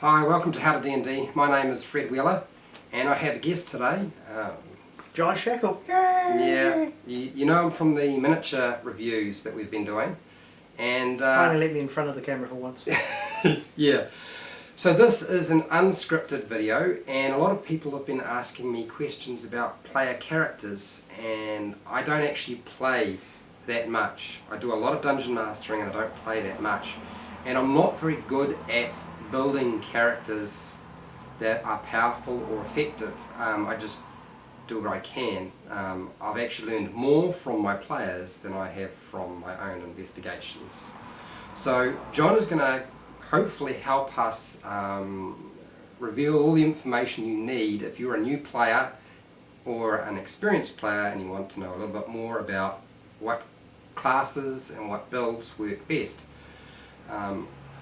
Hi, welcome to How to D&D. My name is Fred Wheeler, and I have a guest today. John Shackle. Yay! Yeah, you know him from the miniature reviews that we've been doing. And finally let me in front of the camera for once. yeah. So this is an unscripted video, and a lot of people have been asking me questions about player characters, and I don't actually play that much. I do a lot of dungeon mastering and I don't play that much. And I'm not very good at building characters that are powerful or effective. I just do what I can. I've actually learned more from my players than I have from my own investigations. So John is going to hopefully help us reveal all the information you need if you're a new player or an experienced player and you want to know a little bit more about what classes and what builds work best.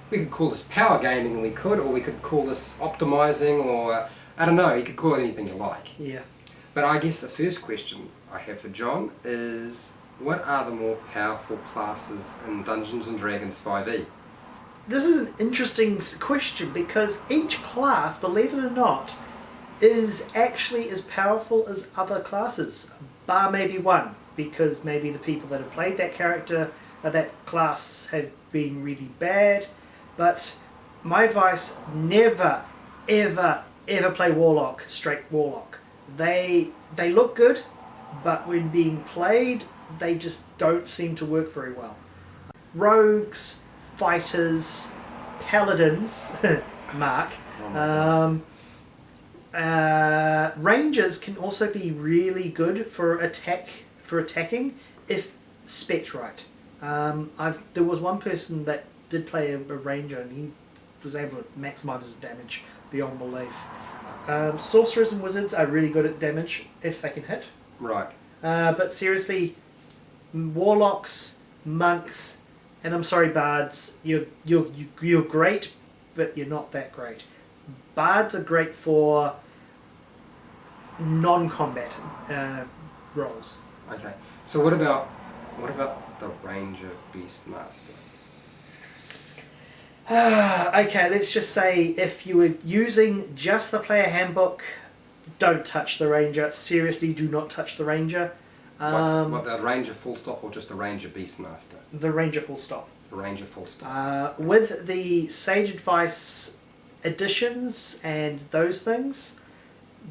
We could call this power gaming, or we could call this optimizing, or I don't know, you could call it anything you like. Yeah. But I guess the first question I have for John is, what are the more powerful classes in Dungeons & Dragons 5e? This is an interesting question because each class, believe it or not, is actually as powerful as other classes, bar maybe one, because maybe the people that have played that character, that class, have been really bad. But my advice, never, ever, ever play Warlock, straight Warlock. They look good, but when being played, they just don't seem to work very well. Rogues, fighters, paladins, Mark, rangers can also be really good for attacking if spec'd right. There was one person that did play a ranger and he was able to maximise his damage beyond belief. Sorcerers and wizards are really good at damage if they can hit. Right. But seriously, warlocks, monks, and I'm sorry, bards, you're great, but you're not that great. Bards are great for non-combat roles. Okay. So what about the Ranger Beastmaster? Okay, let's just say if you were using just the player handbook, don't touch the ranger. Seriously, do not touch the ranger. What, the Ranger full stop or just the Ranger Beastmaster? The ranger full stop. The Ranger full stop. With the Sage Advice additions and those things,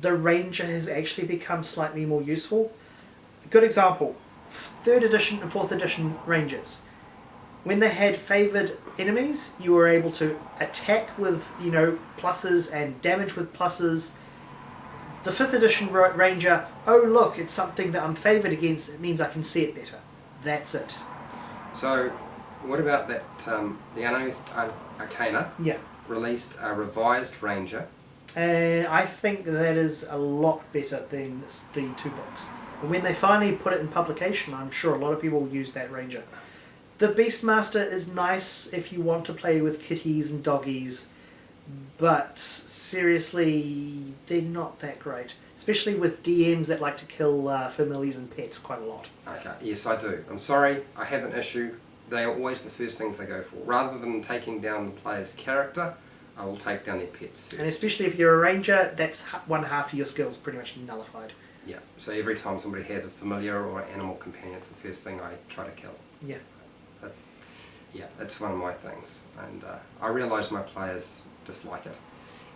the ranger has actually become slightly more useful. A good example, 3rd edition and 4th edition rangers. When they had favoured enemies, you were able to attack with, pluses and damage with pluses. The 5th edition ranger, oh look, it's something that I'm favoured against, it means I can see it better. That's it. So, what about that, the Unearthed Arcana released a revised ranger? I think that is a lot better than the 2 books. And when they finally put it in publication, I'm sure a lot of people will use that ranger. The Beastmaster is nice if you want to play with kitties and doggies, but seriously, they're not that great. Especially with DMs that like to kill familiars and pets quite a lot. Okay, yes I do. I'm sorry, I have an issue. They are always the first things I go for. Rather than taking down the player's character, I will take down their pets first. And especially if you're a ranger, that's one half of your skills pretty much nullified. Yeah, so every time somebody has a familiar or animal companion, it's the first thing I try to kill. Yeah. Yeah, that's one of my things, and I realise my players dislike it.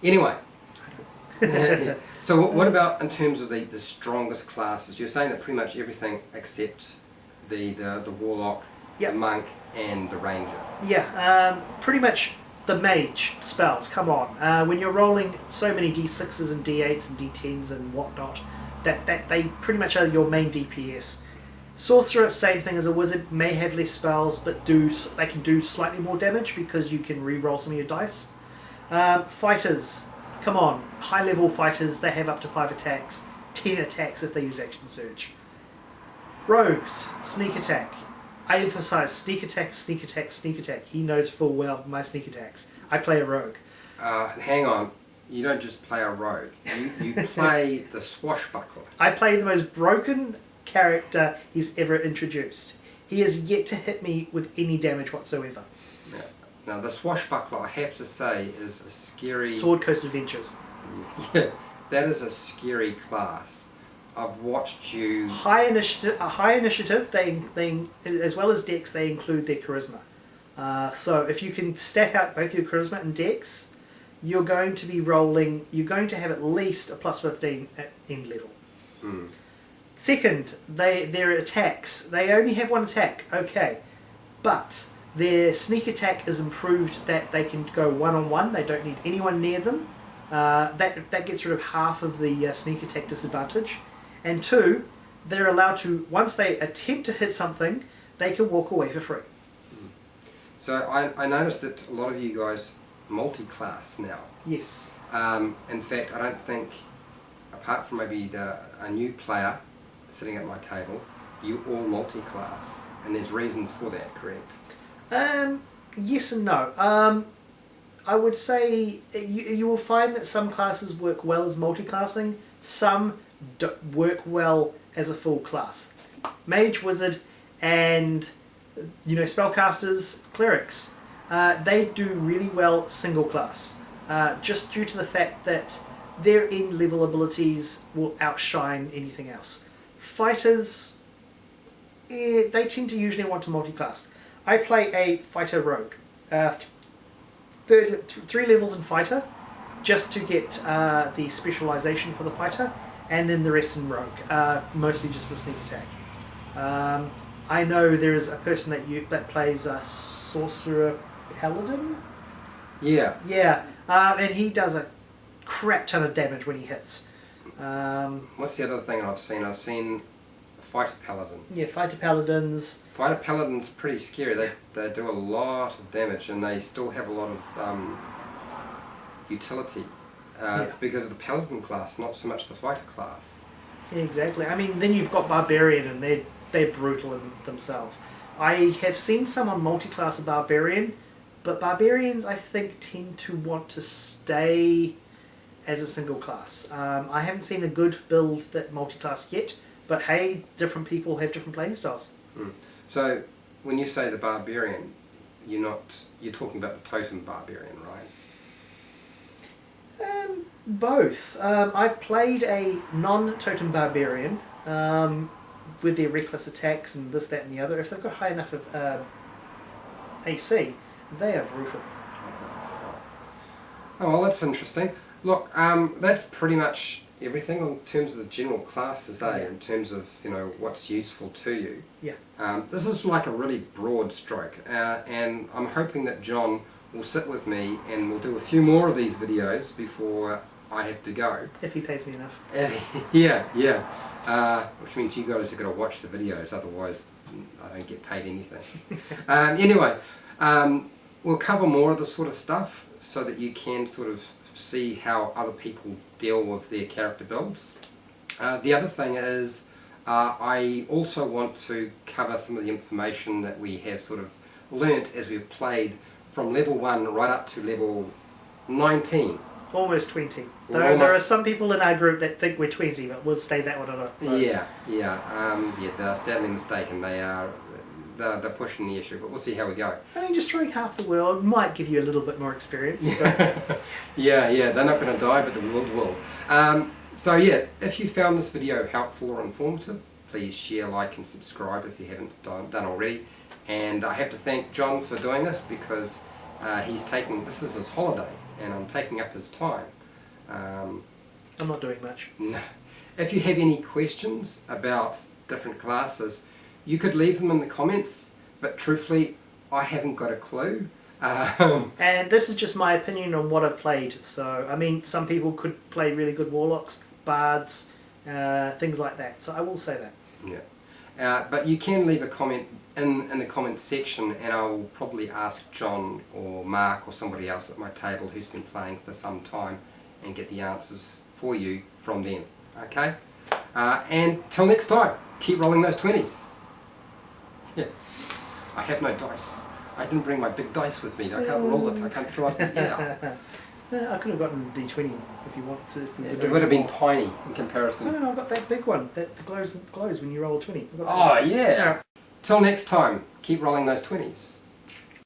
Anyway, so what about in terms of the strongest classes? You're saying that pretty much everything except the warlock, the monk, and the ranger. Yeah, pretty much the mage spells, come on. When you're rolling so many d6s and d8s and d10s and whatnot, that they pretty much are your main DPS. Sorcerer, same thing as a wizard, may have less spells, but they can do slightly more damage because you can re-roll some of your dice. Fighters, come on, high level fighters, they have up to 5 attacks, 10 attacks if they use action surge. Rogues, sneak attack. I emphasize sneak attack, sneak attack, sneak attack. He knows full well my sneak attacks. I play a rogue. Hang on. You don't just play a rogue. You play the swashbuckler. I play the most broken character he's ever introduced. He has yet to hit me with any damage whatsoever. Yeah. Now the swashbuckler, I have to say, is a scary... Sword Coast Adventures. Yeah, that is a scary class. I've watched you... High initiative, they as well as dex, they include their charisma. So if you can stack out both your charisma and dex, you're going to be rolling, you're going to have at least a plus 15 at end level. Mm. Second, their attacks, they only have one attack, okay, but their sneak attack is improved that they can go one-on-one, they don't need anyone near them. That gets rid of half of the sneak attack disadvantage. And two, they're allowed to, once they attempt to hit something, they can walk away for free. So I noticed that a lot of you guys multi-class now. Yes. In fact, I don't think, apart from maybe a new player sitting at my table, you all multi-class. And there's reasons for that, correct? Yes and no. I would say you will find that some classes work well as multi-classing, some work well as a full class. Mage, wizard, and spellcasters, clerics, they do really well single class, just due to the fact that their end level abilities will outshine anything else. Fighters, they tend to usually want to multi-class. I play a fighter rogue, 3 levels in fighter, just to get the specialization for the fighter, and then the rest in rogue, mostly just for sneak attack. I know there is a person that plays a sorcerer paladin. Yeah. Yeah, and he does a crap ton of damage when he hits. What's the other thing I've seen? I've seen fighter paladin. Yeah, fighter paladins. Fighter paladin's pretty scary. They do a lot of damage, and they still have a lot of utility because of the paladin class, not so much the fighter class. Yeah, exactly. I mean, then you've got Barbarian, and they're brutal in themselves. I have seen someone multi-class a Barbarian, but Barbarians, I think, tend to want to stay as a single class. I haven't seen a good build that multi-class yet, but hey, different people have different playing styles. Mm. So, when you say the Barbarian, you're talking about the totem Barbarian, right? Both. I've played a non-totem Barbarian with their reckless attacks and this, that and the other. If they've got high enough of AC, they are brutal. Oh, well, that's interesting. Look, that's pretty much everything in terms of the general classes, in terms of what's useful to you. Yeah. This is like a really broad stroke, and I'm hoping that John will sit with me and we'll do a few more of these videos before I have to go. If he pays me enough. Yeah. Which means you guys are going to watch the videos, otherwise I don't get paid anything. Anyway, we'll cover more of this sort of stuff so that you can sort of see how other people deal with their character builds. The other thing is I also want to cover some of the information that we have sort of learnt as we've played from level 1 right up to level 19. Almost 20. There are some people in our group that think we're 20, but we'll stay that one or not. Yeah. They're sadly mistaken. They're pushing the issue, but we'll see how we go. I mean, destroying half the world might give you a little bit more experience. But... yeah, they're not going to die, but the world will. So yeah, if you found this video helpful or informative, please share, like and subscribe if you haven't done already. And I have to thank John for doing this because this is his holiday and I'm taking up his time. I'm not doing much. No. If you have any questions about different classes, you could leave them in the comments, but truthfully, I haven't got a clue. And this is just my opinion on what I've played. So, I mean, some people could play really good warlocks, bards, things like that. So I will say that. Yeah. But you can leave a comment in the comments section, and I'll probably ask John or Mark or somebody else at my table who's been playing for some time and get the answers for you from them. Okay? And till next time, keep rolling those 20s. Yeah. I have no dice. I didn't bring my big dice with me. I can't roll it. I can't throw it out. I could have gotten a D20 if you want to. It would have been tiny in comparison. No, I've got that big one that glows when you roll a 20. Oh, yeah. Till next time, keep rolling those 20s.